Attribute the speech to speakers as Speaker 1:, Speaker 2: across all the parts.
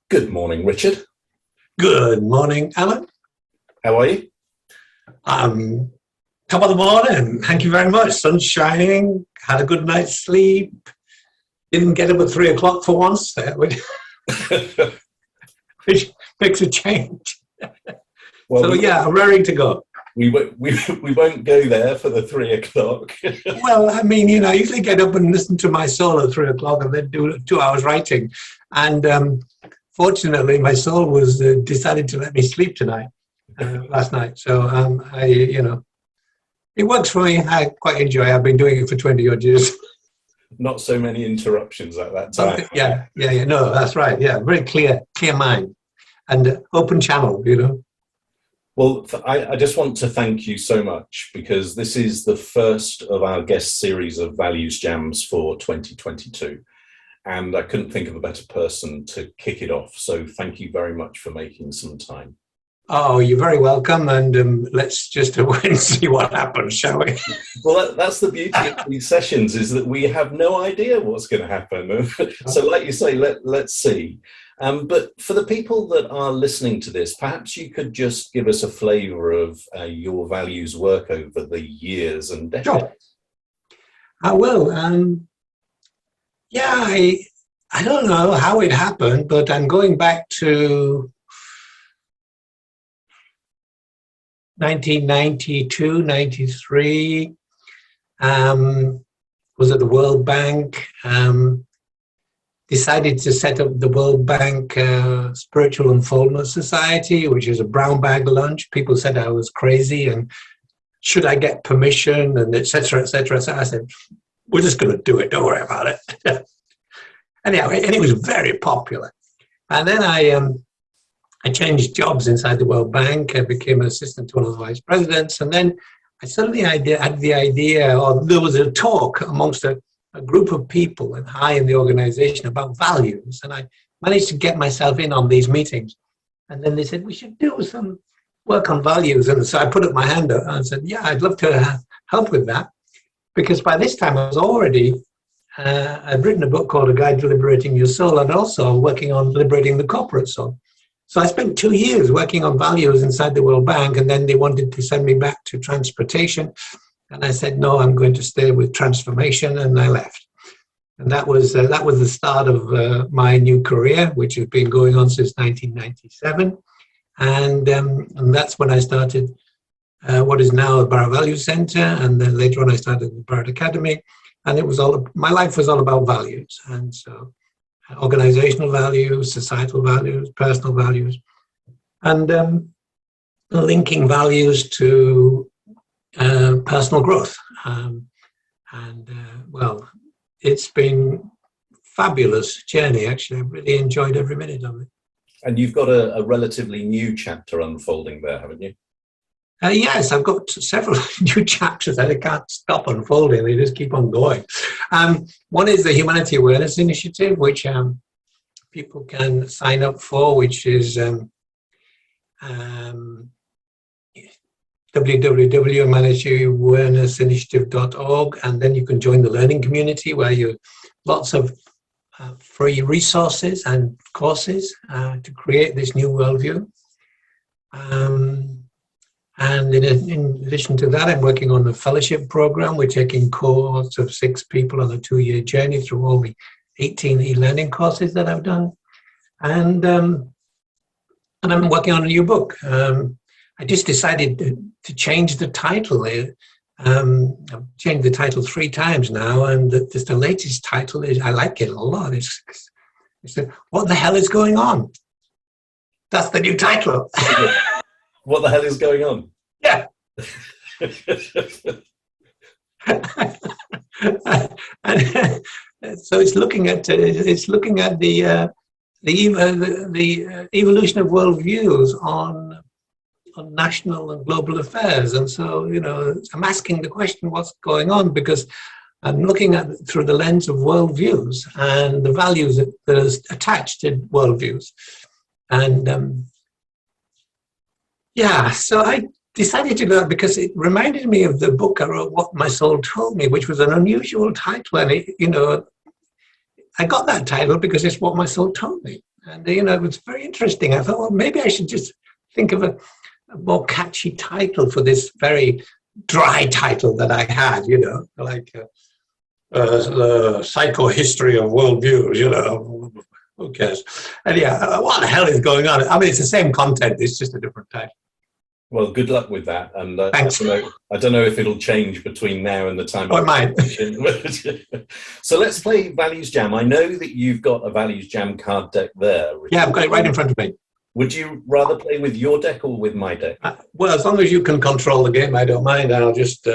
Speaker 1: Good morning, Richard.
Speaker 2: Good morning, Alan.
Speaker 1: How are you?
Speaker 2: Top of the morning. Thank you very much. Sun's shining. Had a good night's sleep. Didn't get up at 3 o'clock for once, which makes a change.
Speaker 1: Well,
Speaker 2: so yeah, I'm ready to go.
Speaker 1: We won't go there for the 3 o'clock.
Speaker 2: Well, I mean, I usually get up and listen to my soul at 3 o'clock and then do 2 hours writing. And fortunately, my soul was decided to let me sleep tonight, last night. So it works for me. I quite enjoy it. I've been doing it for 20 odd years.
Speaker 1: Not so many interruptions at that time.
Speaker 2: Yeah. No, that's right. Yeah, very clear mind and open channel,
Speaker 1: Well, I just want to thank you so much because this is the first of our guest series of Values Jams for 2022. And I couldn't think of a better person to kick it off. So thank you very much for making some time.
Speaker 2: Oh, you're very welcome. And let's just wait and see what happens, shall we?
Speaker 1: Well, that's the beauty of these sessions, is that we have no idea what's going to happen. So like you say, let's see. But for the people that are listening to this, perhaps you could just give us a flavour of your values work over the years and decades.
Speaker 2: Sure. I will. I don't know how it happened, but I'm going back to 1992, 93, was at the World Bank, decided to set up the World Bank Spiritual Unfoldment Society, which is a brown bag lunch. People said I was crazy and should I get permission and et cetera, et cetera. So I said, we're just going to do it. Don't worry about it. Anyhow, and it was very popular. And then I changed jobs inside the World Bank. I became an assistant to one of the vice presidents. And then I suddenly had the idea, or there was a talk amongst a group of people and high in the organization about values. And I managed to get myself in on these meetings. And then they said, we should do some work on values. And so I put up my hand up and said, yeah, I'd love to help with that. Because by this time I was already, I'd written a book called A Guide to Liberating Your Soul, and also working on liberating the corporate soul. So I spent 2 years working on values inside the World Bank, and then they wanted to send me back to transportation. And I said, no, I'm going to stay with transformation, and I left. And that was the start of my new career, which has been going on since 1997. And that's when I started what is now the Barrett Values Center, and then later on I started the Barrett Academy. And it was my life was all about values. And so organizational values, societal values, personal values, and linking values to personal growth. Well, it's been a fabulous journey, actually. I've really enjoyed every minute of it.
Speaker 1: And you've got a relatively new chapter unfolding there, haven't you?
Speaker 2: Yes, I've got several new chapters that I can't stop unfolding. They just keep on going. One is the Humanity Awareness Initiative, which people can sign up for, which is www.humanityawarenessinitiative.org, and then you can join the learning community where you lots of free resources and courses to create this new worldview. And in addition to that, I'm working on the fellowship program. We're taking cohorts of 6 people on a 2-year journey through all the 18 e-learning courses that I've done. And I'm working on a new book. I just decided to change the title. I've changed the title 3 times now, and the latest title is, I like it a lot. It's What the Hell is Going On? That's the new title.
Speaker 1: What the hell is going on?
Speaker 2: Yeah. And so it's looking at the evolution of worldviews on national and global affairs. And so I'm asking the question, what's going on? Because I'm looking at it through the lens of worldviews and the values that are attached to worldviews. And so I decided to go because it reminded me of the book I wrote, What My Soul Told Me, which was an unusual title. And I got that title because it's what my soul told me. And, it was very interesting. I thought, well, maybe I should just think of a more catchy title for this very dry title that I had, like the psychohistory of worldviews, who cares? And yeah, what the hell is going on? I mean, it's the same content, it's just a different title.
Speaker 1: Well, good luck with that. And
Speaker 2: Thanks.
Speaker 1: I don't know if it'll change between now and the time.
Speaker 2: Oh, it might.
Speaker 1: So let's play Values Jam. I know that you've got a Values Jam card deck there, Richard.
Speaker 2: Yeah, I've got it right in front of me.
Speaker 1: Would you rather play with your deck or with my deck?
Speaker 2: Well, as long as you can control the game, I don't mind. I'll just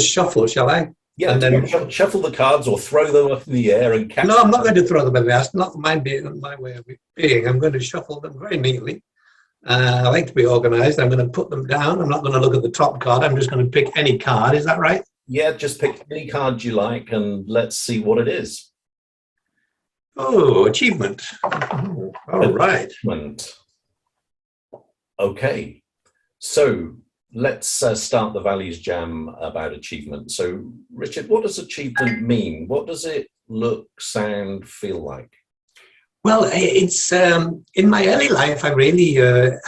Speaker 2: shuffle, shall I?
Speaker 1: Yeah, and then shuffle the cards or throw them up in the air and catch them.
Speaker 2: No, I'm not going to throw them in the air. That's not my way of being. I'm going to shuffle them very neatly. I like to be organized. I'm going to put them down. I'm not going to look at the top card. I'm just going to pick any card. Is that right?
Speaker 1: Yeah, just pick any card you like and let's see what it is.
Speaker 2: Oh, achievement. All right.
Speaker 1: Achievement. Okay. So let's start the Values Jam about achievement. So, Richard, what does achievement mean? What does it look, sound, feel like?
Speaker 2: Well, it's in my early life, I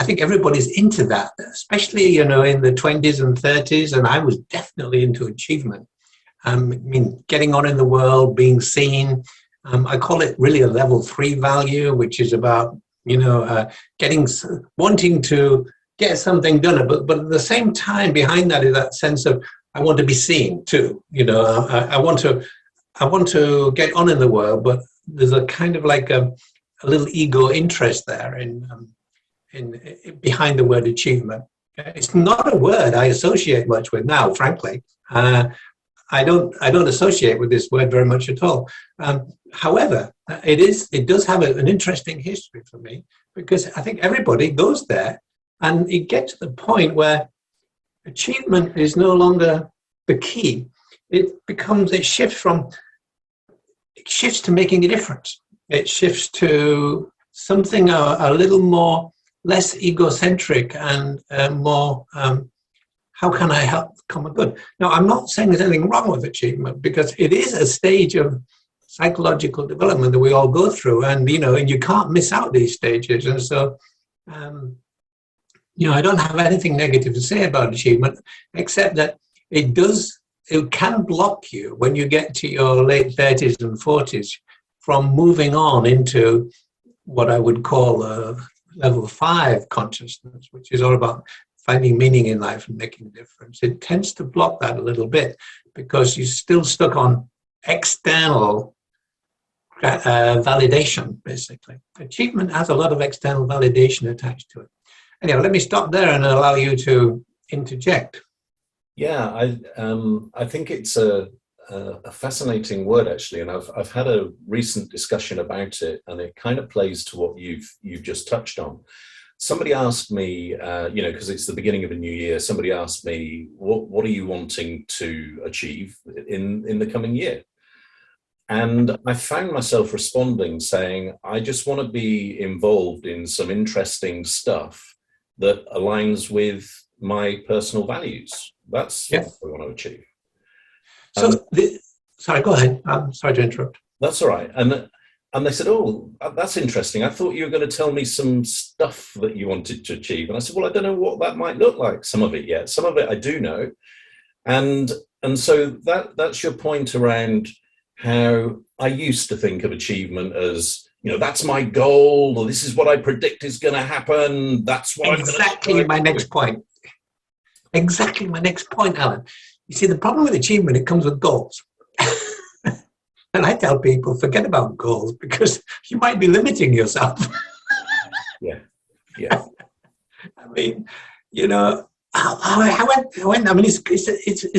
Speaker 2: think everybody's into that, especially, in the 20s and 30s. And I was definitely into achievement. I mean, getting on in the world, being seen. I call it really a level 3 value, which is about, wanting to get something done. But at the same time, behind that is that sense of I want to be seen too. I want to get on in the world, but there's a kind of like a little ego interest there in behind the word achievement. It's not a word I associate much with now, frankly. I don't associate with this word very much at all. However, it does have an interesting history for me, because I think everybody goes there and it gets to the point where achievement is no longer the key. It shifts to making a difference. It shifts to something a little more, less egocentric and more, how can I help common good? Now, I'm not saying there's anything wrong with achievement, because it is a stage of psychological development that we all go through, and you can't miss out these stages. And so, I don't have anything negative to say about achievement, except that it can block you when you get to your late 30s and 40s from moving on into what I would call a level 5 consciousness, which is all about finding meaning in life and making a difference. It tends to block that a little bit because you're still stuck on external validation, basically. Achievement has a lot of external validation attached to it. Anyway, let me stop there and allow you to interject.
Speaker 1: Yeah, I think it's a fascinating word, actually, and I've had a recent discussion about it, and it kind of plays to what you've just touched on. Somebody asked me, because it's the beginning of a new year, somebody asked me, what are you wanting to achieve in the coming year? And I found myself responding saying, I just want to be involved in some interesting stuff that aligns with my personal values. That's what I want to achieve.
Speaker 2: So, sorry, go ahead. I'm sorry to interrupt.
Speaker 1: That's all right. And they said, oh, that's interesting. I thought you were going to tell me some stuff that you wanted to achieve. And I said, well, I don't know what that might look like, some of it yet. Some of it I do know. And so that's your point around how I used to think of achievement as, that's my goal, or this is what I predict is going to happen. That's what
Speaker 2: exactly my next point. Exactly my next point, Alan. You see, the problem with achievement, it comes with goals. And I tell people, forget about goals, because you might be limiting yourself.
Speaker 1: Yeah.
Speaker 2: I mean, it's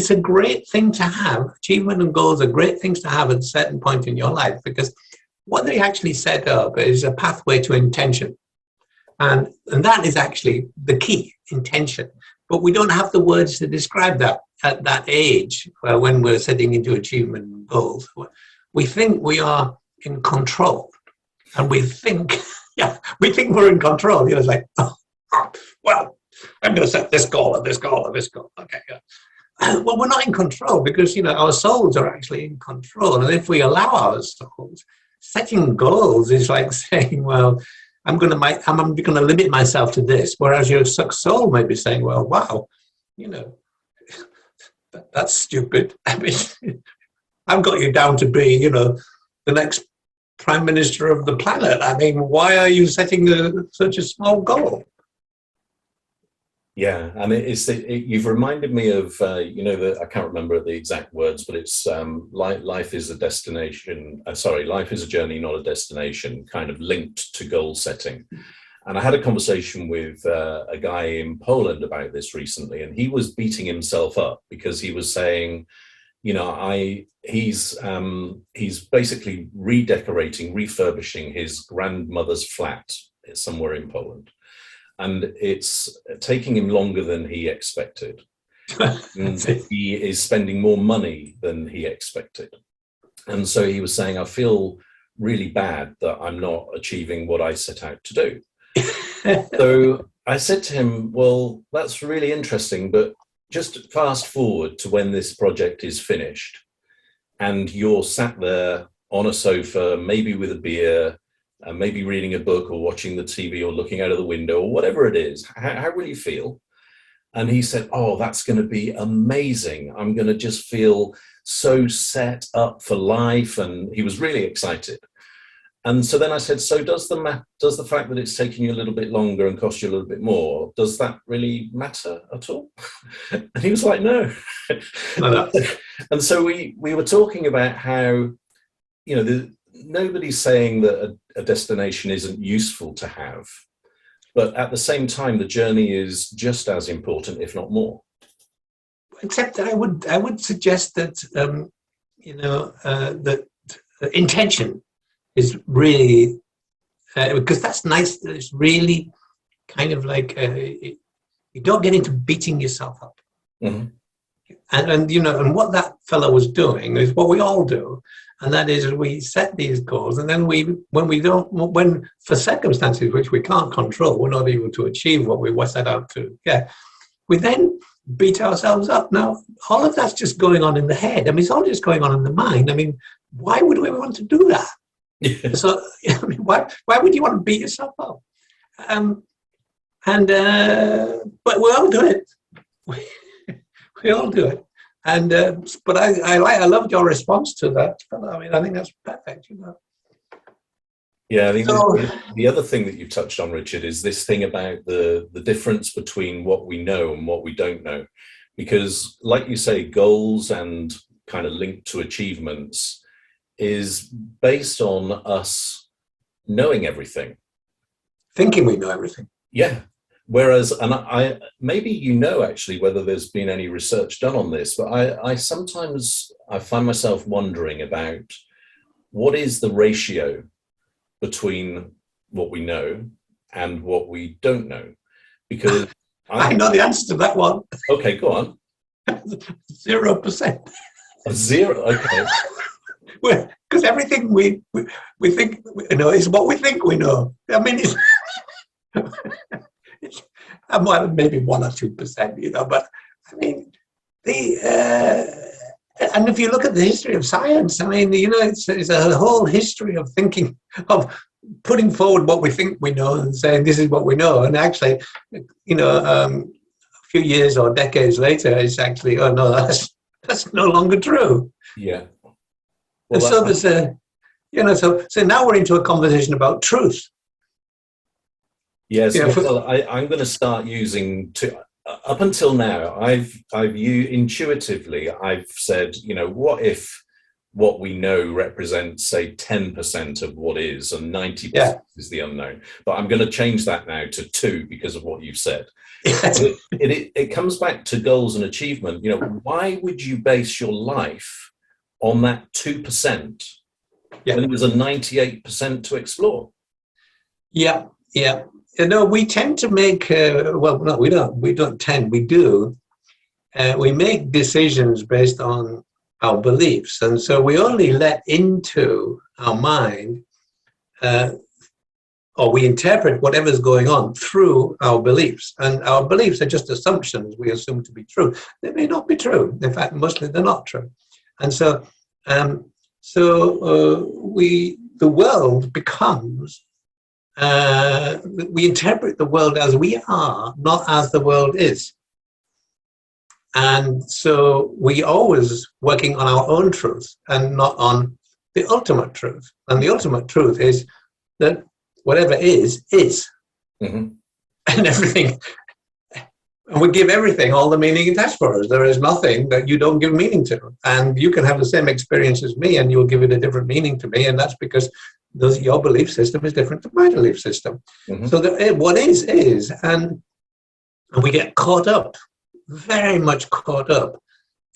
Speaker 2: a great thing to have. Achievement and goals are great things to have at a certain point in your life, because what they actually set up is a pathway to intention. And that is actually the key, intention. But we don't have the words to describe that at that age, when we're setting into achievement and goals. We think we are in control, and we think we're in control. It's like, well, I'm going to set this goal and this goal and this goal. Okay, yeah. Well, we're not in control, because our souls are actually in control, and if we allow our souls setting goals is like saying, well, I'm going to limit myself to this, whereas your soul might be saying, well, wow, you know, that's stupid. I mean, I've got you down to be, you know, the next prime minister of the planet. I mean, why are you setting such a small goal?
Speaker 1: Yeah, and you've reminded me of, you know, I can't remember the exact words, but it's life is a destination. Life is a journey, not a destination, kind of linked to goal setting. And I had a conversation with a guy in Poland about this recently, and he was beating himself up because he was saying, you know, he's basically redecorating, refurbishing his grandmother's flat somewhere in Poland. And it's taking him longer than he expected. And he is spending more money than he expected. And so he was saying, I feel really bad that I'm not achieving what I set out to do. So I said to him, well, that's really interesting, but just fast forward to when this project is finished and you're sat there on a sofa, maybe with a beer, maybe reading a book or watching the TV or looking out of the window or whatever it is. How will you feel? And he said, oh, that's going to be amazing. I'm going to just feel so set up for life. And he was really excited. And so then I said, so does the fact that it's taking you a little bit longer and cost you a little bit more, does that really matter at all? And he was like, no. And so we were talking about how, you know, nobody's saying that a destination isn't useful to have, but at the same time, the journey is just as important, if not more.
Speaker 2: Except that I would suggest that you know, that intention is really because that's nice. That it's really kind of like you don't get into beating yourself up. Mm-hmm. And you know, and what that fellow was doing is what we all do. And that is, we set these goals, and then when for circumstances which we can't control, we're not able to achieve what we set out to get, we then beat ourselves up. Now, all of that's just going on in the head. I mean, it's all just going on in the mind. I mean, why would we want to do that? Yeah. So, I mean, why would you want to beat yourself up? But we all do it. We all do it. And but I loved your response to that. I mean, I think that's perfect. You know.
Speaker 1: Yeah, I think the other thing that you've touched on, Richard, is this thing about the difference between what we know and what we don't know. Because, like you say, goals and kind of linked to achievements is based on us knowing everything,
Speaker 2: thinking we know everything.
Speaker 1: Yeah. Whereas, and I maybe you know actually whether there's been any research done on this, but I sometimes find myself wondering about what is the ratio between what we know and what we don't know. Because
Speaker 2: I know the answer to that one.
Speaker 1: Okay, go on.
Speaker 2: 0%.
Speaker 1: Zero. Okay.
Speaker 2: Because everything we think we know is what we think we know. I mean, it's maybe 1 or 2%, you know. But I mean, and if you look at the history of science, I mean, you know, it's a whole history of thinking, of putting forward what we think we know and saying this is what we know, and actually, you know, a few years or decades later, it's actually, oh no, that's no longer true.
Speaker 1: Yeah.
Speaker 2: Well, and so there's a, you know, so now we're into a conversation about truth.
Speaker 1: Yes, well, I'm going to start using up until now, I've intuitively said, you know, what if what we know represents, say, 10% of what is and 90% is the unknown? But I'm going to change that now to 2 because of what you've said. It comes back to goals and achievement. You know, why would you base your life on that 2% when there's a 98% to explore? Yeah.
Speaker 2: You know, we tend to make, well, no, we don't tend, we do. We make decisions based on our beliefs. And so we only let into our mind, or we interpret whatever's going on through our beliefs. And our beliefs are just assumptions we assume to be true. They may not be true. In fact, mostly they're not true. And so, the world becomes, we interpret the world as we are, not as the world is. And so we always working on our own truth and not on the ultimate truth. And the ultimate truth is that whatever is. Mm-hmm. And everything, and we give everything all the meaning attached for us. There is nothing that you don't give meaning to. And you can have the same experience as me and you'll give it a different meaning to me. And that's because your belief system is different to my belief system. Mm-hmm. So what is. And we get caught up, very much caught up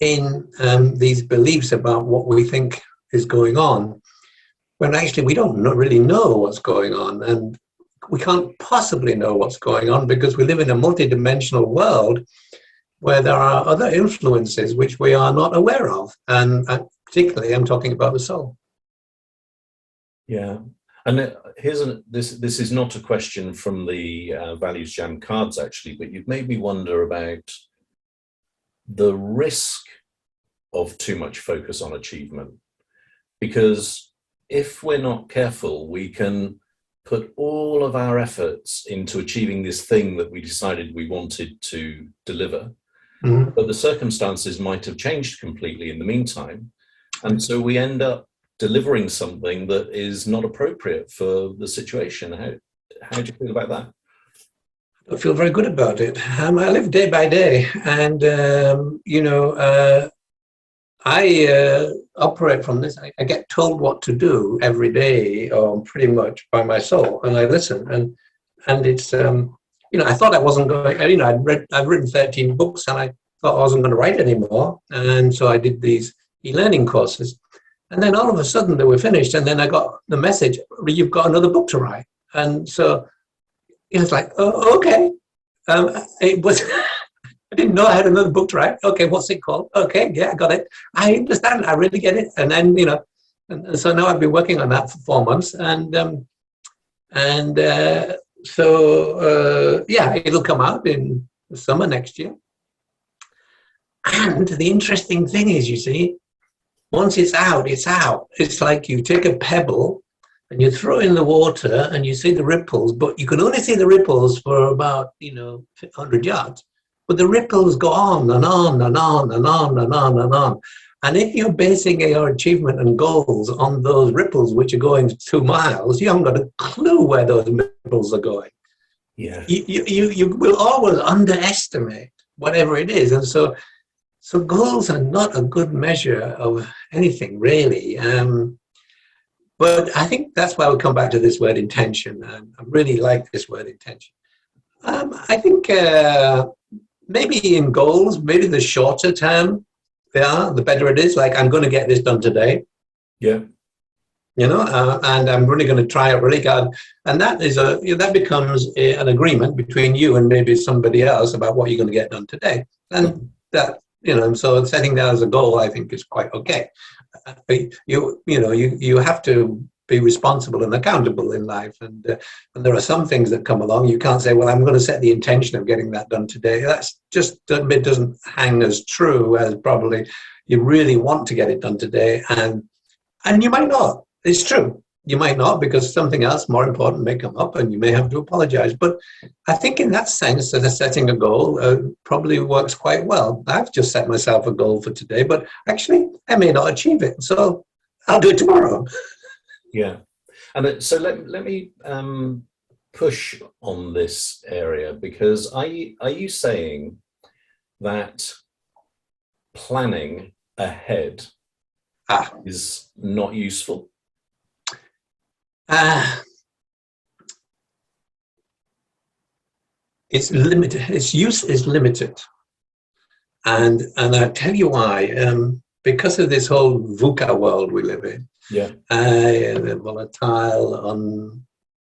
Speaker 2: in these beliefs about what we think is going on, when actually we don't really know what's going on. And we can't possibly know what's going on because we live in a multidimensional world where there are other influences which we are not aware of. And particularly, I'm talking about the soul.
Speaker 1: Yeah. And this is not a question from the ValuesJam cards, actually, but you've made me wonder about the risk of too much focus on achievement. Because if we're not careful, we can put all of our efforts into achieving this thing that we decided we wanted to deliver. Mm-hmm. But the circumstances might have changed completely in the meantime. And so we end up delivering something that is not appropriate for the situation. How do you feel about that?
Speaker 2: I feel very good about it. I live day by day, and I operate from this. I get told what to do every day, or pretty much by my soul, and I listen. And it's I thought I wasn't going. I've written 13 books, and I thought I wasn't going to write anymore, and so I did these e-learning courses. And then all of a sudden they were finished, and then I got the message: "You've got another book to write." And so it was like, "Oh, okay." It was. I didn't know I had another book to write. Okay, what's it called? Okay, yeah, I got it. I understand. I really get it. And then and so now I've been working on that for 4 months, so it'll come out in the summer next year. And the interesting thing is, you see, once it's out, it's out. It's like you take a pebble and you throw it in the water and you see the ripples, but you can only see the ripples for about 100 yards. But the ripples go on and on and on and on and on and on. And if you're basing your achievement and goals on those ripples, which are going 2 miles, you haven't got a clue where those ripples are going.
Speaker 1: Yeah.
Speaker 2: You will always underestimate whatever it is. And so goals are not a good measure of anything, really. But I think that's why we come back to this word intention. I really like this word intention. I think maybe in goals, maybe the shorter term they are, the better it is. Like, I'm going to get this done today.
Speaker 1: Yeah.
Speaker 2: And I'm really going to try it really hard. And that is that becomes an agreement between you and maybe somebody else about what you're going to get done today. And that, so setting that as a goal, I think, is quite okay. You have to be responsible and accountable in life, and there are some things that come along. You can't say, well, I'm going to set the intention of getting that done today. That's just, it doesn't hang as true as probably you really want to get it done today, and you might not. It's true, you might not, because something else more important may come up and you may have to apologize. But I think in that sense, that setting a goal probably works quite well. I've just set myself a goal for today, but actually I may not achieve it, so I'll do it tomorrow.
Speaker 1: Yeah. And so let me push on this area, because are you saying that planning ahead is not useful?
Speaker 2: It's limited. Its use is limited. And I'll tell you why. Because of this whole VUCA world we live in.
Speaker 1: Yeah.
Speaker 2: The volatile,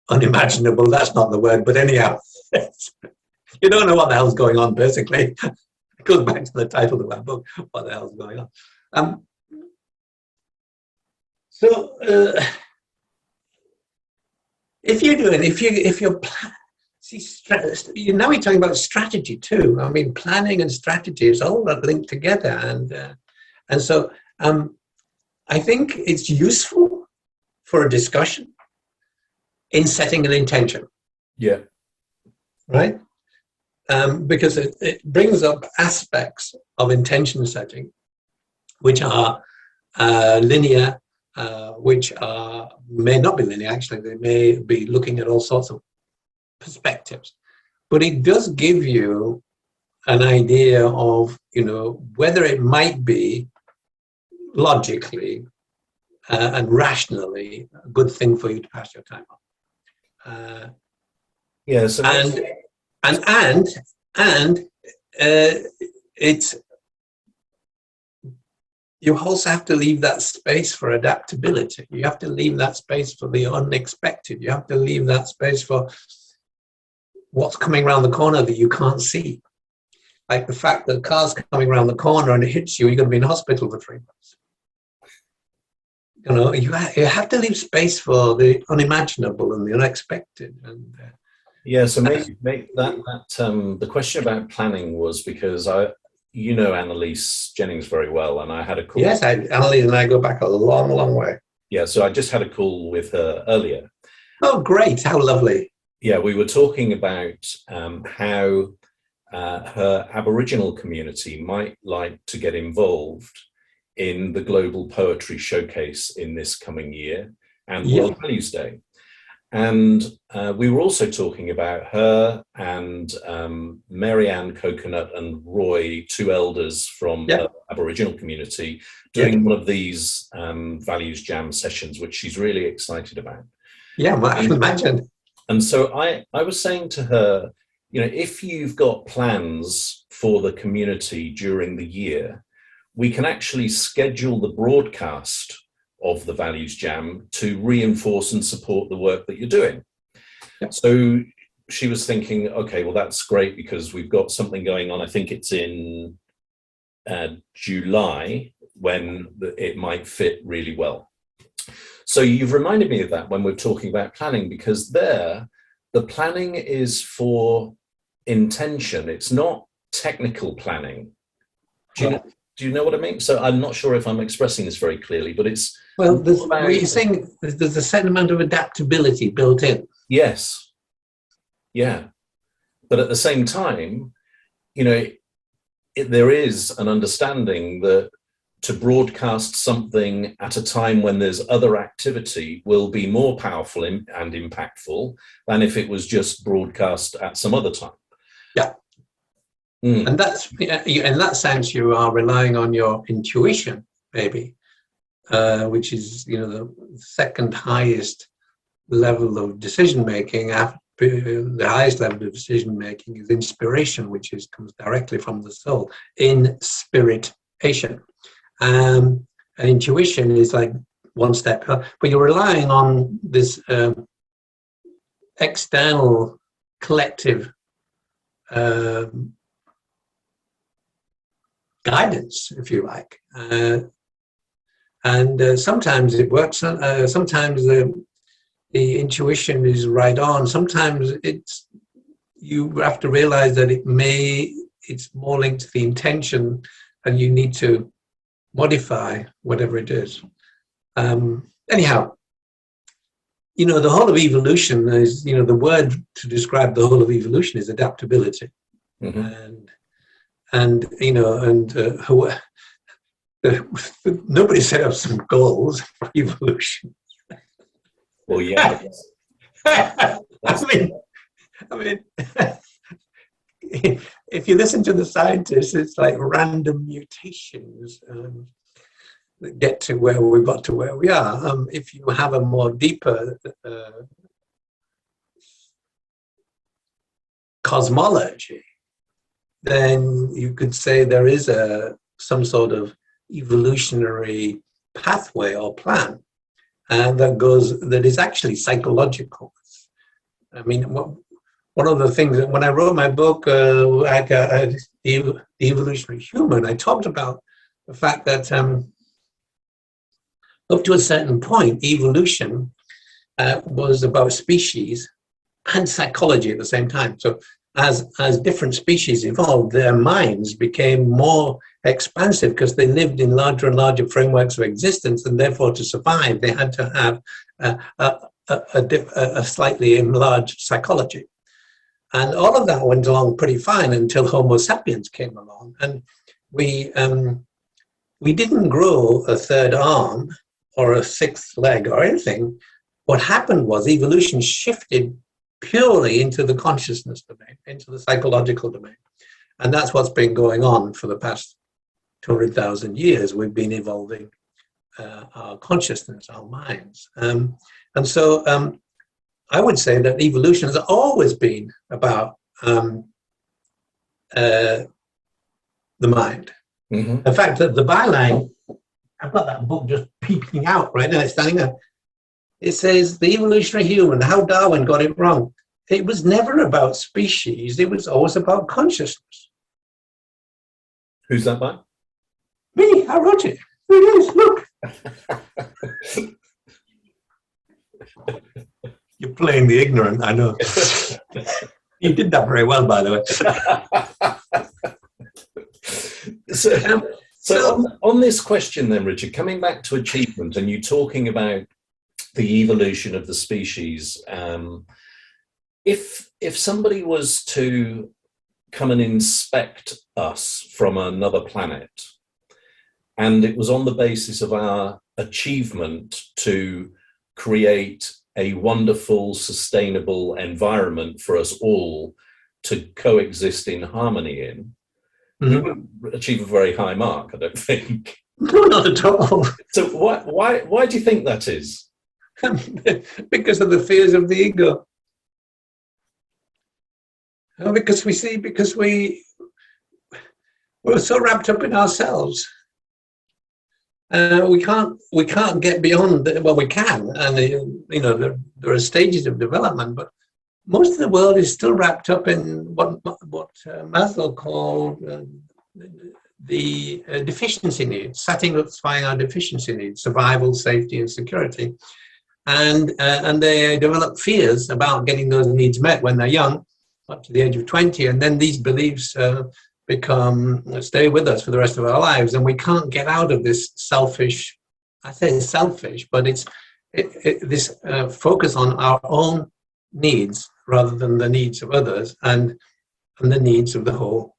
Speaker 2: unimaginable, that's not the word, but anyhow, you don't know what the hell's going on, basically. It goes back to the title of my book, What the Hell's Going On. If you're doing, if you're now we're talking about strategy too. I mean, planning and strategy is all linked together, and so I think it's useful for a discussion in setting an intention.
Speaker 1: Yeah.
Speaker 2: Right? Because it brings up aspects of intention setting, which are linear, which may not be linear, actually. They may be looking at all sorts of perspectives. But it does give you an idea of, whether it might be logically and rationally a good thing for you to pass your time on.
Speaker 1: Yeah. So
Speaker 2: it's, you also have to leave that space for adaptability. You have to leave that space for the unexpected. You have to leave that space for what's coming around the corner that you can't see. Like the fact that a car's coming around the corner and it hits you, you're going to be in hospital for 3 months. You have to leave space for the unimaginable and the unexpected. And
Speaker 1: yeah, so maybe the question about planning was because Annalise Jennings very well, and I had a call.
Speaker 2: Yes, Annalise and I go back a long, long way.
Speaker 1: Yeah, so I just had a call with her earlier.
Speaker 2: Oh, great! How lovely.
Speaker 1: Yeah, we were talking about how her Aboriginal community might like to get involved in the Global Poetry Showcase in this coming year and World Values Day. And we were also talking about her and Marianne Coconut and Roy, two elders from the Aboriginal community, doing one of these Values Jam sessions, which she's really excited about.
Speaker 2: Yeah, I can imagine.
Speaker 1: And so I was saying to her, if you've got plans for the community during the year, we can actually schedule the broadcast of the Values Jam to reinforce and support the work that you're doing. Yep. So she was thinking, okay, well, that's great because we've got something going on. I think it's in July when it might fit really well. So you've reminded me of that when we're talking about planning, because the planning is for intention. It's not technical planning. Do you know what I mean? So I'm not sure if I'm expressing this very clearly, but it's...
Speaker 2: Well, what you're saying, there's a certain amount of adaptability built in.
Speaker 1: Yes. Yeah. But at the same time, there is an understanding that to broadcast something at a time when there's other activity will be more powerful and impactful than if it was just broadcast at some other time.
Speaker 2: Yeah. And that's, in that sense, you are relying on your intuition, maybe, which is, the second highest level of decision making. After the highest level of decision making is inspiration, which comes directly from the soul. Inspiration. And intuition is like one step, but you're relying on this external collective guidance, if you like, and sometimes it works. Sometimes the intuition is right on. Sometimes you have to realize that it's more linked to the intention, and you need to modify whatever it is. Anyhow, the whole of evolution is, the word to describe the whole of evolution is adaptability. Mm-hmm. And nobody set up some goals for evolution.
Speaker 1: Well, yeah.
Speaker 2: I mean, if you listen to the scientists, it's like random mutations that get to where we got to where we are. If you have a more deeper cosmology, then you could say there is some sort of evolutionary pathway or plan, and that is actually psychological. I mean, one of the things that when I wrote my book, The Evolutionary Human, I talked about the fact that up to a certain point, evolution was about species and psychology at the same time. So as different species evolved, their minds became more expansive because they lived in larger and larger frameworks of existence, and therefore to survive, they had to have a slightly enlarged psychology. And all of that went along pretty fine until Homo sapiens came along, and we didn't grow a third arm or a sixth leg or anything. What happened was evolution shifted purely into the consciousness domain, into the psychological domain. And that's what's been going on for the past 200,000 years. We've been evolving our consciousness, our minds. And so I would say that evolution has always been about the mind.
Speaker 1: Mm-hmm.
Speaker 2: In fact, the byline, I've got that book just peeking out right now, it's standing up. It says, The Evolutionary Human, How Darwin Got It Wrong. It was never about species, it was always about consciousness.
Speaker 1: Who's that by?
Speaker 2: Me, I wrote it. It is, look. You're playing the ignorant, I know. You did that very well, by the way.
Speaker 1: So on this question then, Richard, coming back to achievement and you talking about the evolution of the species, if somebody was to come and inspect us from another planet, and it was on the basis of our achievement to create a wonderful, sustainable environment for us all to coexist in harmony in, we wouldn't achieve a very high mark, I don't think.
Speaker 2: No, not at all.
Speaker 1: So why do you think that is?
Speaker 2: Because of the fears of the ego. Because we're so wrapped up in ourselves. We can't get beyond. Well, we can, and there are stages of development, but most of the world is still wrapped up in what Maslow called the deficiency needs, satisfying our deficiency needs, survival, safety, and security, and they develop fears about getting those needs met when they're young, up to the age of 20, and then these beliefs stay with us for the rest of our lives, and we can't get out of this selfish. I say selfish, but it's this focus on our own needs rather than the needs of others and the needs of the whole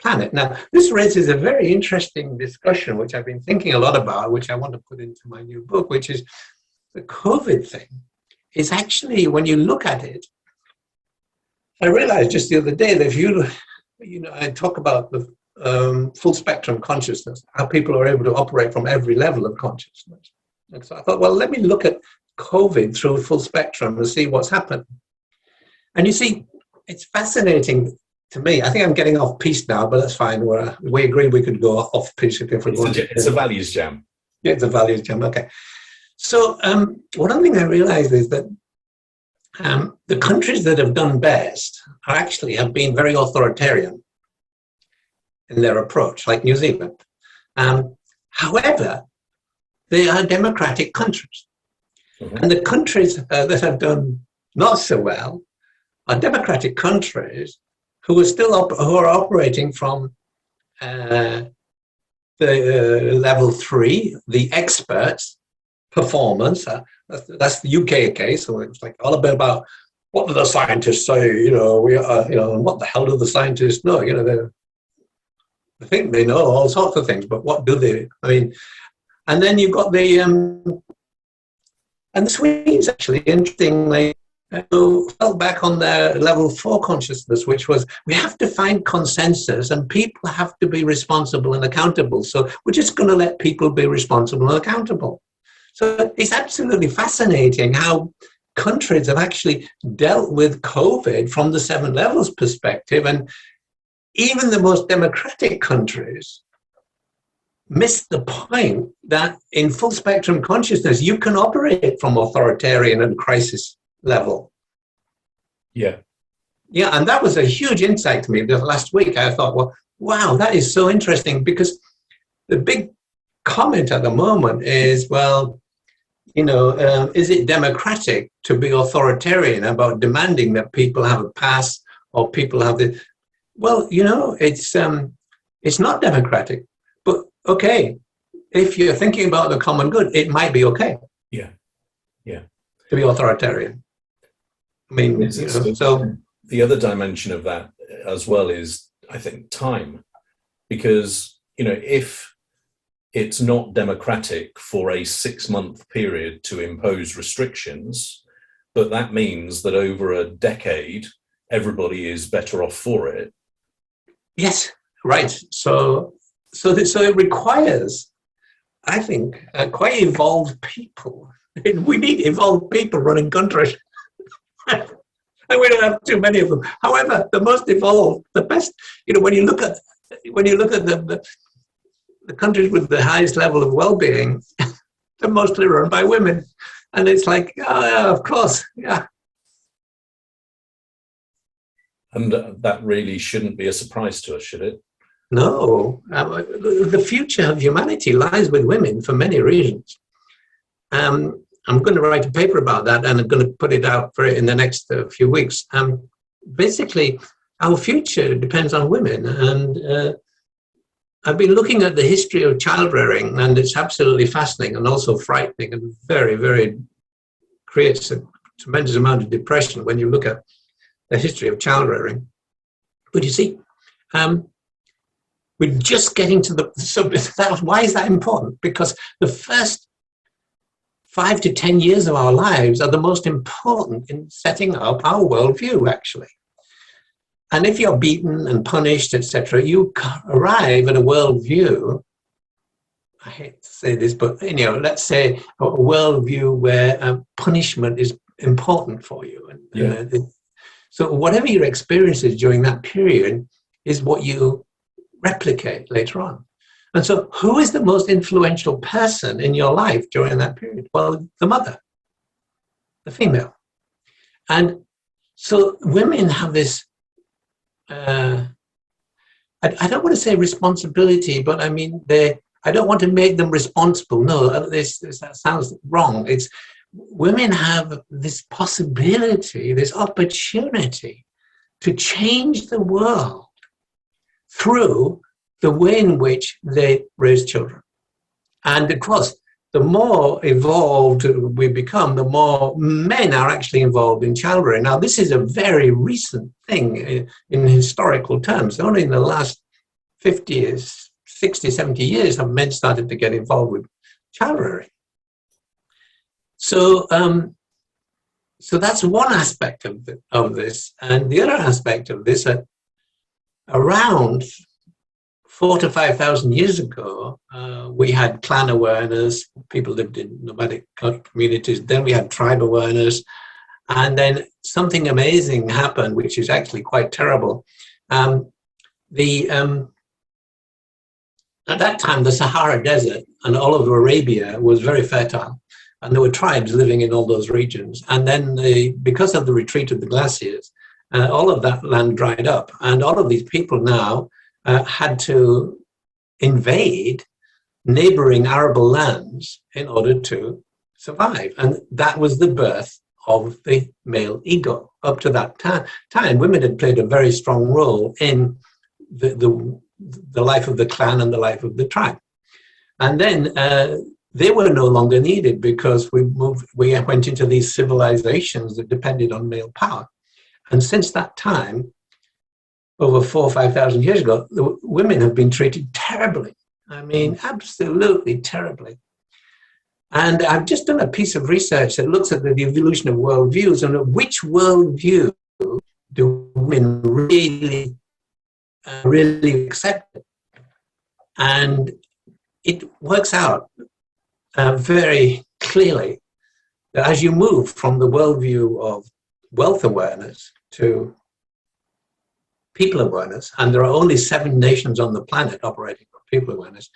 Speaker 2: planet. Now, this raises a very interesting discussion, which I've been thinking a lot about, which I want to put into my new book, which is the COVID thing. Is actually, when you look at it, I realized just the other day that if I talk about the full spectrum consciousness, how people are able to operate from every level of consciousness. And so I thought, well, let me look at COVID through full spectrum and see what's happened. And you see, it's fascinating to me. I think I'm getting off piece now, but that's fine. We agreed we could go off piece if we want.
Speaker 1: It's a values jam.
Speaker 2: Yeah, it's a values jam. Okay. So one thing I realized is that the countries that have done best have been very authoritarian in their approach, like New Zealand. However, they are democratic countries. Mm-hmm. And the countries that have done not so well are democratic countries who are operating from the level 3, the experts performance. That's the UK case. So it's like all about what do the scientists say? And what the hell do the scientists know? They think they know all sorts of things, but what do they? I mean, and then you've got the Swedes actually, interestingly, who fell back on their level 4 consciousness, which was we have to find consensus and people have to be responsible and accountable. So we're just going to let people be responsible and accountable. So it's absolutely fascinating how countries have actually dealt with COVID from the 7 levels perspective, and even the most democratic countries missed the point that in full spectrum consciousness, you can operate from authoritarian and crisis level.
Speaker 1: Yeah.
Speaker 2: Yeah, and that was a huge insight to me. The last week I thought, well, wow, that is so interesting, because the big comment at the moment is, well, is it democratic to be authoritarian about demanding that people have a pass or people have this. Well, it's not democratic, but okay, if you're thinking about the common good, it might be okay.
Speaker 1: Yeah.
Speaker 2: To be authoritarian. I mean, so
Speaker 1: the other dimension of that as well is, I think, time, because if it's not democratic for a 6-month period to impose restrictions, but that means that over a decade everybody is better off for it.
Speaker 2: Yes, right. So it requires, I think, quite evolved people. We need evolved people running countries. And we don't have too many of them. However, the most evolved, the best, when you look at the countries with the highest level of well-being, they're mostly run by women. And it's like, oh, yeah, of course, yeah.
Speaker 1: And that really shouldn't be a surprise to us, should it?
Speaker 2: No. The future of humanity lies with women for many reasons. I'm going to write a paper about that, and I'm going to put it out in the next few weeks. Basically, our future depends on women. And I've been looking at the history of child rearing, and it's absolutely fascinating and also frightening, and very, very creates a tremendous amount of depression when you look at the history of child rearing. But you see, we're just getting to why is that important? Because the first 5 to 10 years of our lives are the most important in setting up our worldview, actually. And if you're beaten and punished, etc., you arrive at a worldview. I hate to say this, but let's say a worldview where punishment is important for you. And so whatever your experience is during that period is what you replicate later on. And so who is the most influential person in your life during that period? Well, the mother, the female. And so women have this, I don't want to say responsibility, but I mean, I don't want to make them responsible. No, that sounds wrong. It's women have this possibility, this opportunity to change the world through the way in which they raise children. And of course, the more evolved we become, the more men are actually involved in child rearing. Now, this is a very recent thing in historical terms. Only in the last 50 years, 60, 70 years have men started to get involved with child rearing. So that's one aspect of this. And the other aspect of this, around 4,000 to 5,000 years ago, we had clan awareness. People lived in nomadic communities. Then we had tribe awareness. And then something amazing happened, which is actually quite terrible. At that time, the Sahara Desert and all of Arabia was very fertile. And there were tribes living in all those regions. And then because of the retreat of the glaciers, all of that land dried up. And all of these people now had to invade neighboring arable lands in order to survive. And that was the birth of the male ego. Up to that time, women had played a very strong role in the life of the clan and the life of the tribe. And then they were no longer needed because we went into these civilizations that depended on male power. And since that time, over 4,000 or 5,000 years ago, the women have been treated terribly. I mean, absolutely terribly. And I've just done a piece of research that looks at the evolution of worldviews and which worldview do women really accept. And it works out very clearly that as you move from the worldview of wealth awareness to people awareness, and there are only 7 nations on the planet operating on people awareness,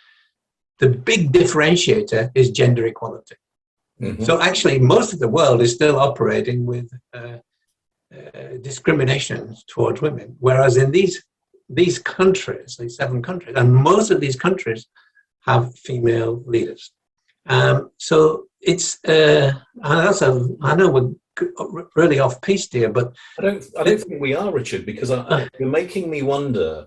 Speaker 2: the big differentiator is gender equality. Mm-hmm. So actually, most of the world is still operating with discrimination towards women, whereas in these countries, these 7 countries, and most of these countries have female leaders. So it's, I know really off piste here, but
Speaker 1: I don't think we are, Richard, because you're making me wonder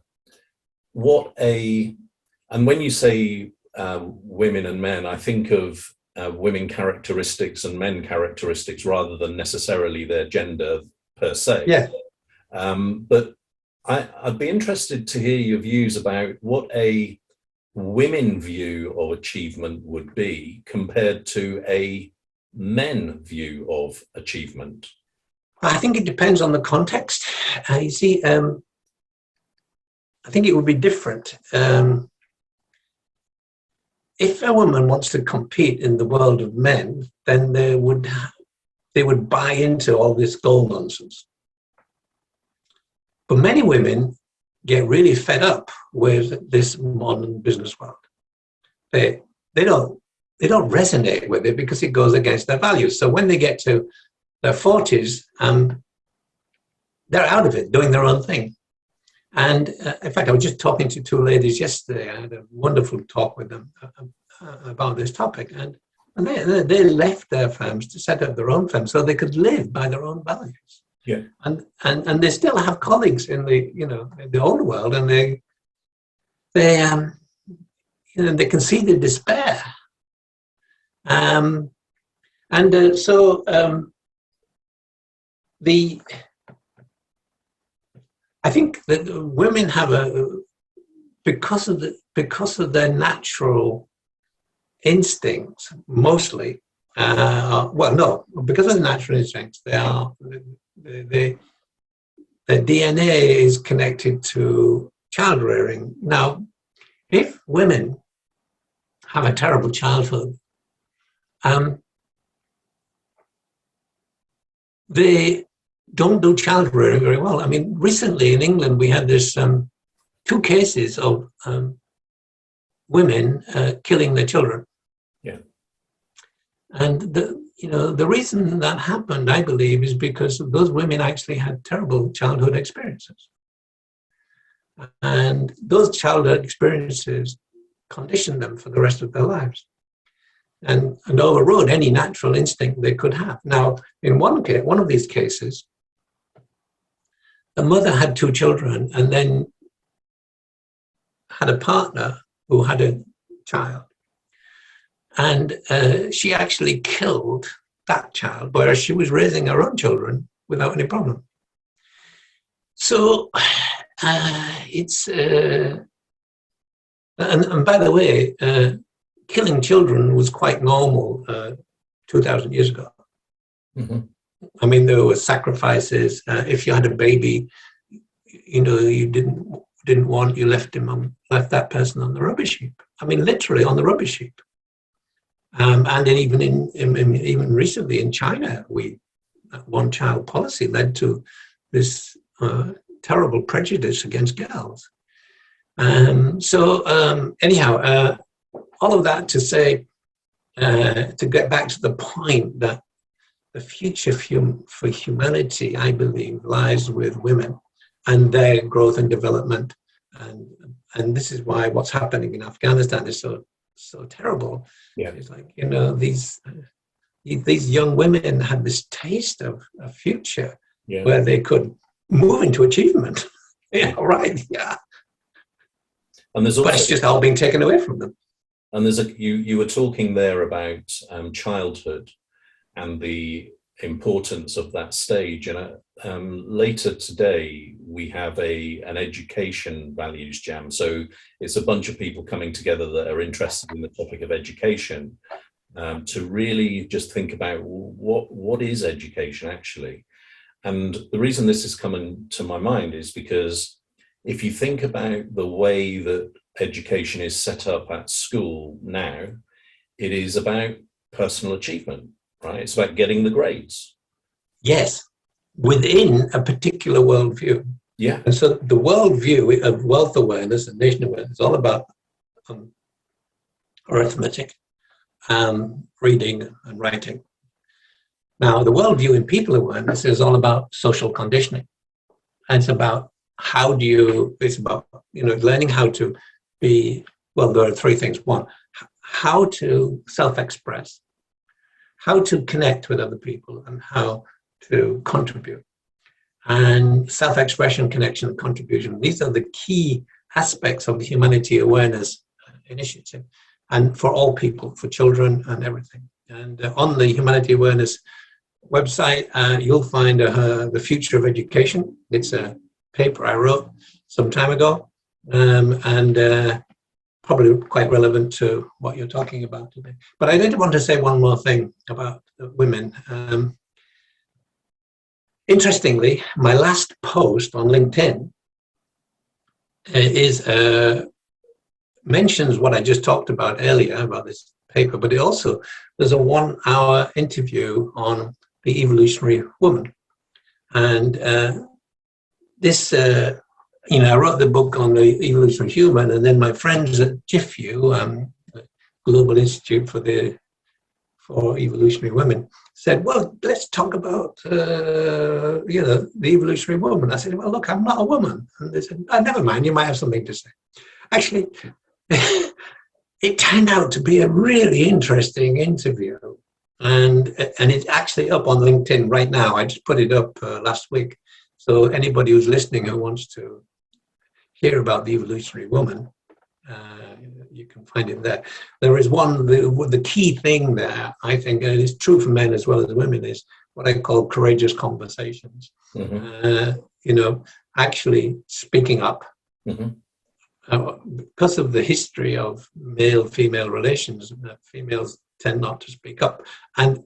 Speaker 1: and when you say women and men, I think of women characteristics and men characteristics rather than necessarily their gender per se.
Speaker 2: Yeah.
Speaker 1: But I'd be interested to hear your views about what a women view of achievement would be compared to a men view of achievement.
Speaker 2: I think it depends on the context. You see, I think it would be different. If a woman wants to compete in the world of men, then they would buy into all this goal nonsense. But many women get really fed up with this modern business world. They don't resonate with it because it goes against their values. So when they get to their 40s, they're out of it, doing their own thing. And in fact, I was just talking to two ladies yesterday. I had a wonderful talk with them about this topic. And they left their firms to set up their own firms so they could live by their own values.
Speaker 1: Yeah.
Speaker 2: And they still have colleagues in the old world, and they can see the despair. I think that women have because of their natural instincts, mostly. Because of the natural instincts, their DNA is connected to child rearing. Now, if women have a terrible childhood, they don't do child rearing very well. I mean, recently in England, we had this 2 cases of women killing their children.
Speaker 1: Yeah.
Speaker 2: And the reason that happened, I believe, is because those women actually had terrible childhood experiences. And those childhood experiences conditioned them for the rest of their lives and overrode any natural instinct they could have. Now, in one of these cases, the mother had 2 children and then had a partner who had a child. And she actually killed that child, whereas she was raising her own children without any problem. So it's... And by the way, killing children was quite normal 2,000 years ago.
Speaker 1: Mm-hmm.
Speaker 2: I mean, there were sacrifices. If you had a baby, you didn't want, you left that person on the rubbish heap. I mean, literally on the rubbish heap. And even recently in China, one-child policy led to this terrible prejudice against girls. Anyhow, all of that to say, to get back to the point that the future for humanity, I believe, lies with women and their growth and development. And this is why what's happening in Afghanistan is so terrible.
Speaker 1: Yeah.
Speaker 2: It's like, these young women had this taste of a future where they could move into achievement. Right. Yeah.
Speaker 1: And there's also,
Speaker 2: but it's just all being taken away from them.
Speaker 1: And you were talking there about childhood and the importance of that stage. And later today, we have an education values jam. So it's a bunch of people coming together that are interested in the topic of education to really just think about what is education actually. And the reason this is coming to my mind is because if you think about the way that education is set up at school now, it is about personal achievement, right? It's about getting the grades.
Speaker 2: Yes, within a particular worldview.
Speaker 1: Yeah.
Speaker 2: And so the worldview of wealth awareness and nation awareness is all about arithmetic, reading and writing. Now, the worldview in people awareness is all about social conditioning. And it's about learning how to be, well, there are 3 things. 1, how to self-express, how to connect with other people, and how to contribute. And self-expression, connection, and contribution. These are the key aspects of the Humanity Awareness Initiative, and for all people, for children and everything. And on the Humanity Awareness website, you'll find the Future of Education. It's a paper I wrote some time ago, and probably quite relevant to what you're talking about today. But I did want to say one more thing about women. Interestingly, my last post on LinkedIn mentions what I just talked about earlier about this paper, but there's a 1-hour interview on the evolutionary woman. And this, I wrote the book on the evolutionary human, and then my friends at GIFU, Global Institute for Evolutionary Women, said, well, let's talk about, the evolutionary woman. I said, well, look, I'm not a woman. And they said, oh, never mind, you might have something to say. Actually, it turned out to be a really interesting interview. And it's actually up on LinkedIn right now. I just put it up last week. So anybody who's listening who wants to hear about the evolutionary woman, you can find it there. There is the key thing there, I think, and it's true for men as well as women, is what I call courageous conversations. Mm-hmm. Actually speaking up. Mm-hmm. Because of the history of male-female relations, females tend not to speak up. And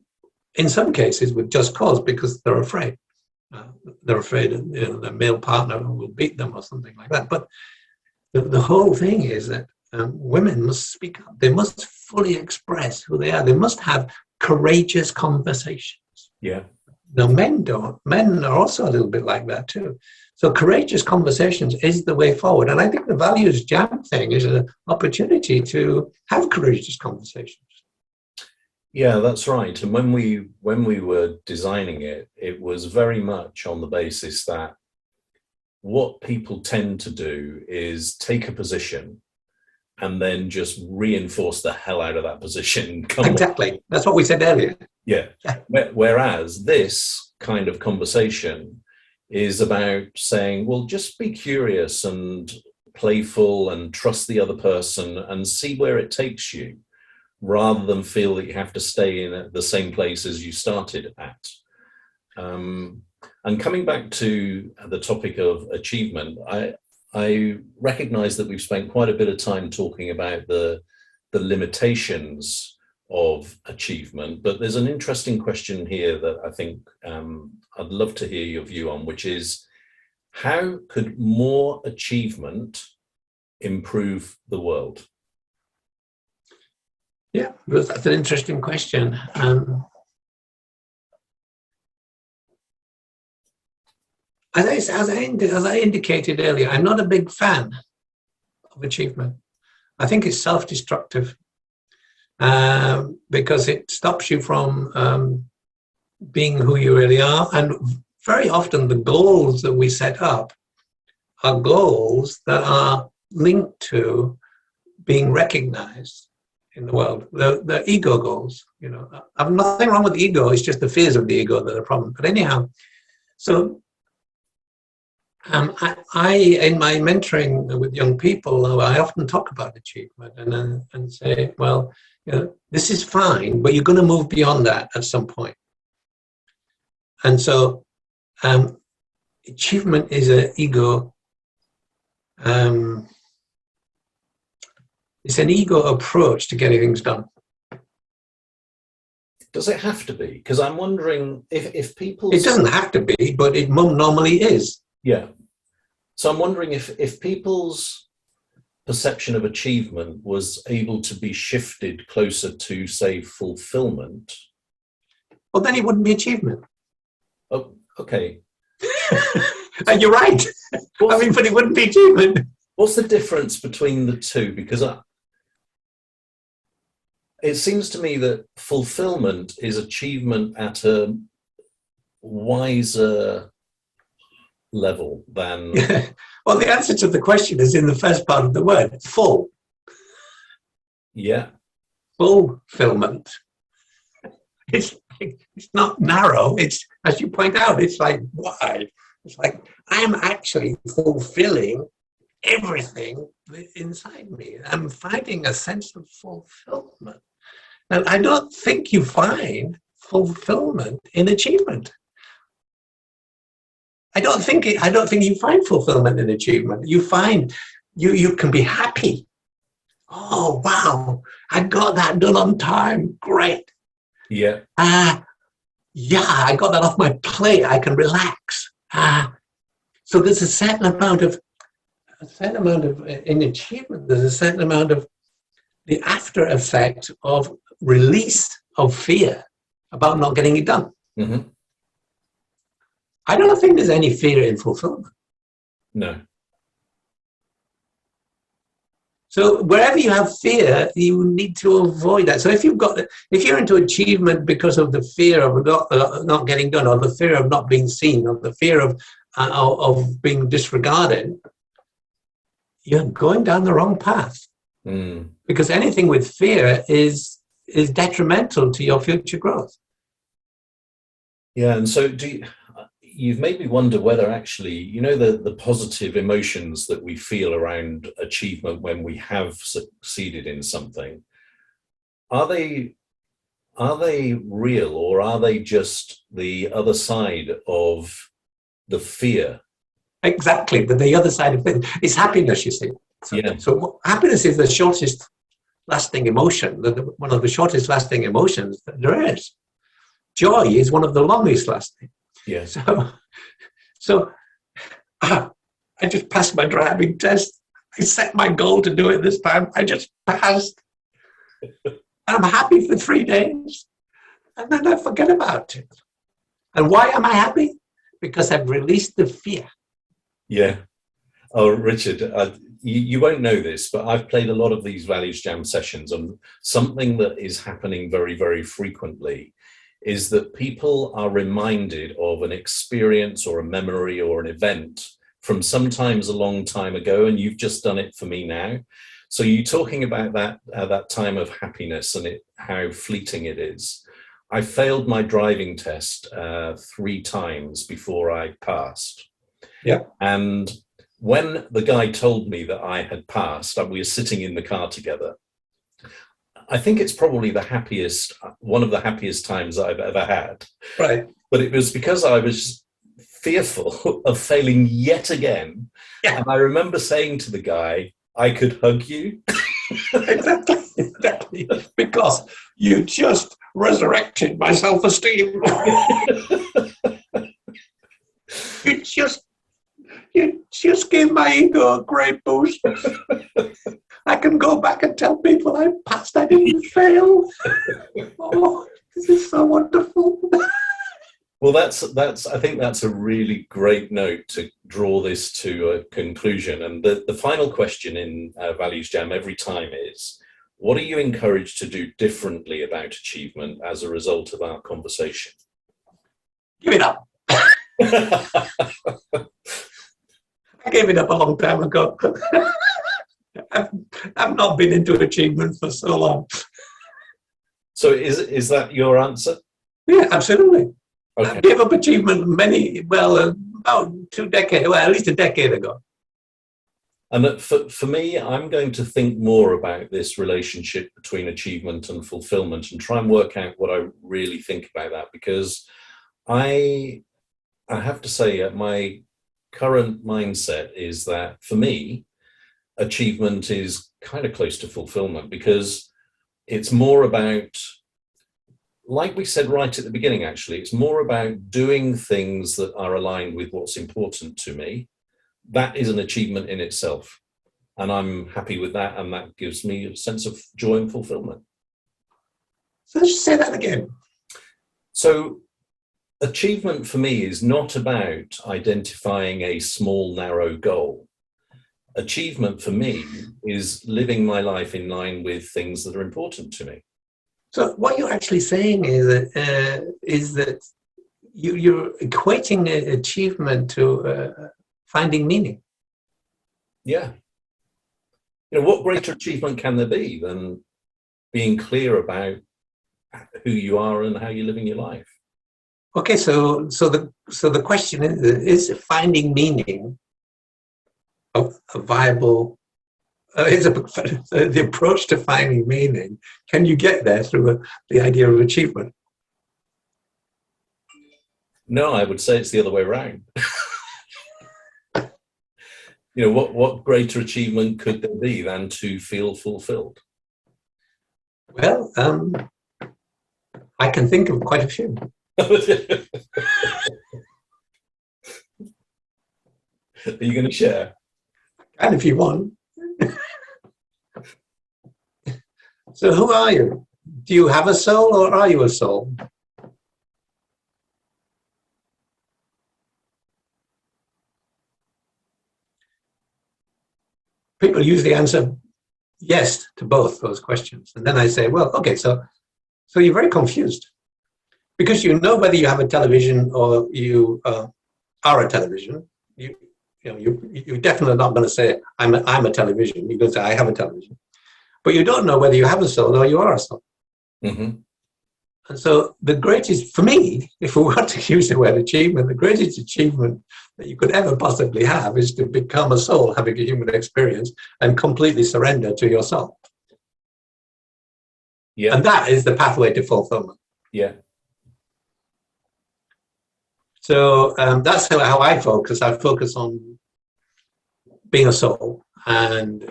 Speaker 2: in some cases with just cause, because they're afraid. They're afraid their male partner will beat them or something like that. But the whole thing is that women must speak up. They must fully express who they are. They must have courageous conversations.
Speaker 1: Yeah.
Speaker 2: Now, men don't. Men are also a little bit like that too. So courageous conversations is the way forward. And I think the ValuesJam thing is an opportunity to have courageous conversations.
Speaker 1: Yeah, that's right. And when we were designing it, it was very much on the basis that what people tend to do is take a position and then just reinforce the hell out of that position.
Speaker 2: Exactly. That's what we said earlier.
Speaker 1: Yeah. Whereas this kind of conversation is about saying, well, just be curious and playful and trust the other person and see where it takes you, rather than feel that you have to stay in the same place as you started at. And coming back to the topic of achievement, I recognize that we've spent quite a bit of time talking about the limitations of achievement, but there's an interesting question here that I think I'd love to hear your view on, which is, how could more achievement improve the world?
Speaker 2: Yeah, that's an interesting question. As I indicated earlier, I'm not a big fan of achievement. I think it's self-destructive because it stops you from being who you really are. And very often the goals that we set up are goals that are linked to being recognized in the world. The ego goals, I have nothing wrong with the ego. It's just the fears of the ego that are a problem. But anyhow, so I in my mentoring with young people, I often talk about achievement and say, well, this is fine, but you're going to move beyond that at some point. And so achievement is an ego. It's an ego approach to getting things done.
Speaker 1: Does it have to be? Because I'm wondering if people...
Speaker 2: It doesn't have to be, but it normally is.
Speaker 1: Yeah. So I'm wondering if people's perception of achievement was able to be shifted closer to, say, fulfillment.
Speaker 2: Well, then it wouldn't be achievement.
Speaker 1: Oh, okay.
Speaker 2: And you're right. But it wouldn't be achievement.
Speaker 1: What's the difference between the two? Because it seems to me that fulfillment is achievement at a wiser level than...
Speaker 2: Well, the answer to the question is in the first part of the word, full.
Speaker 1: Yeah.
Speaker 2: Fulfillment. It's it's not narrow. It's, as you point out, it's like wide. It's like I'm actually fulfilling everything inside me. I'm finding a sense of fulfillment. And I don't think you find fulfillment in achievement. I don't think you find fulfillment in achievement. You find you can be happy. Oh wow, I got that done on time. Great.
Speaker 1: Yeah.
Speaker 2: Yeah, I got that off my plate. I can relax. So there's a certain amount of in achievement. There's a certain amount of the after effect of release of fear about not getting it done.
Speaker 1: Mm-hmm.
Speaker 2: I don't think there's any fear in fulfillment.
Speaker 1: No.
Speaker 2: So wherever you have fear, you need to avoid that. So if you're into achievement because of the fear of not getting done, or the fear of not being seen, or the fear of being disregarded, you're going down the wrong path.
Speaker 1: Mm.
Speaker 2: Because anything with fear is detrimental to your future growth.
Speaker 1: Yeah, and so you've made me wonder whether actually, the positive emotions that we feel around achievement when we have succeeded in something, are they real, or are they just the other side of the fear?
Speaker 2: Exactly, but the other side of it is happiness, you see. So happiness is the shortest lasting emotion, one of the shortest lasting emotions that there is. Joy is one of the longest lasting.
Speaker 1: Yeah.
Speaker 2: So I just passed my driving test. I set my goal to do it this time. I just passed. I'm happy for 3 days. And then I forget about it. And why am I happy? Because I've released the fear.
Speaker 1: Yeah. Oh, Richard, you won't know this, but I've played a lot of these ValuesJam sessions, and something that is happening very, very frequently is that people are reminded of an experience or a memory or an event from sometimes a long time ago, and you've just done it for me now. So you're talking about that time of happiness and how fleeting it is. I failed my driving test 3 times before I passed.
Speaker 2: Yeah.
Speaker 1: And when the guy told me that I had passed, we were sitting in the car together. I think it's probably one of the happiest times I've ever had.
Speaker 2: Right.
Speaker 1: But it was because I was fearful of failing yet again. Yeah. And I remember saying to the guy, I could hug you.
Speaker 2: Exactly. Because you just resurrected my self-esteem. You just gave my ego a great boost. I can go back and tell people I passed, I didn't fail. Oh, this is so wonderful.
Speaker 1: Well, I think that's a really great note to draw this to a conclusion. And the final question in ValuesJam every time is, what are you encouraged to do differently about achievement as a result of our conversation?
Speaker 2: Give it up. I gave it up a long time ago. I've not been into achievement for so long.
Speaker 1: So is that your answer?
Speaker 2: Yeah, absolutely.
Speaker 1: Okay.
Speaker 2: I gave up achievement about 2 decades, at least a decade ago.
Speaker 1: And for me, I'm going to think more about this relationship between achievement and fulfillment and try and work out what I really think about that, because I have to say my current mindset is that for me, achievement is kind of close to fulfillment, because it's more about, like we said right at the beginning, actually, it's more about doing things that are aligned with what's important to me. That is an achievement in itself. And I'm happy with that. And that gives me a sense of joy and fulfillment.
Speaker 2: So let's say that again.
Speaker 1: So achievement for me is not about identifying a small, narrow goal. Achievement for me is living my life in line with things that are important to me.
Speaker 2: So what you're actually saying is that you're equating achievement to finding meaning.
Speaker 1: Yeah. What greater achievement can there be than being clear about who you are and how you're living your life.
Speaker 2: Okay, so the question is finding meaning a viable? The approach to finding meaning? Can you get there through the idea of achievement?
Speaker 1: No, I would say it's the other way around. What greater achievement could there be than to feel fulfilled?
Speaker 2: Well, I can think of quite a few.
Speaker 1: Are you going to share?
Speaker 2: And if you want. So who are you? Do you have a soul, or are you a soul? People usually answer yes to both those questions. And then I say, well, okay, so you're very confused. Because you know whether you have a television or you are a television. You're definitely not going to say, I'm a television. You're going to say, I have a television. But you don't know whether you have a soul or you are a soul.
Speaker 1: Mm-hmm.
Speaker 2: And so the greatest, for me, if we want to use the word achievement, the greatest achievement that you could ever possibly have is to become a soul having a human experience and completely surrender to your soul.
Speaker 1: Yeah.
Speaker 2: And that is the pathway to fulfillment.
Speaker 1: Yeah.
Speaker 2: So that's how I focus. I focus on being a soul and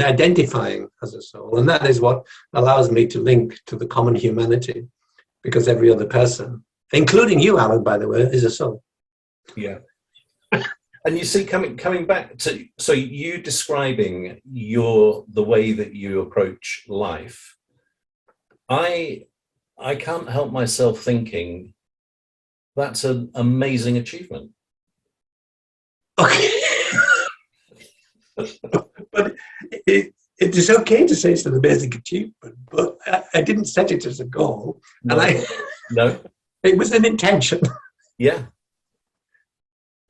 Speaker 2: identifying as a soul. And that is what allows me to link to the common humanity, because every other person, including you, Alan, by the way, is a soul.
Speaker 1: Yeah. And you see, coming back to, so you describing the way that you approach life, I can't help myself thinking that's an amazing achievement.
Speaker 2: Okay. But it is okay to say it's an amazing achievement, but I didn't set it as a goal.
Speaker 1: No.
Speaker 2: It was an intention.
Speaker 1: Yeah.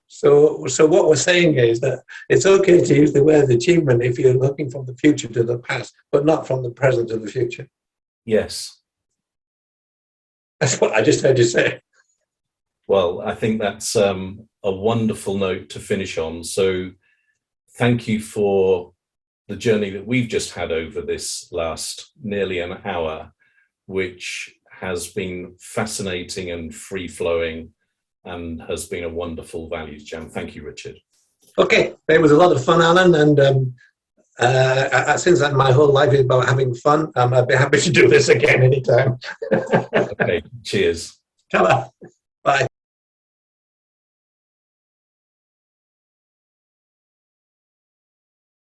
Speaker 2: So what we're saying is that it's okay to use the word achievement if you're looking from the future to the past, but not from the present to the future.
Speaker 1: Yes.
Speaker 2: That's what I just heard you say.
Speaker 1: Well, I think that's a wonderful note to finish on. So thank you for the journey that we've just had over this last nearly an hour, which has been fascinating and free-flowing and has been a wonderful values jam. Thank you, Richard. Okay.
Speaker 2: It was a lot of fun, Alan, and since my whole life is about having fun, I'd be happy to do this again anytime.
Speaker 1: Okay, cheers.
Speaker 2: Ta-ra.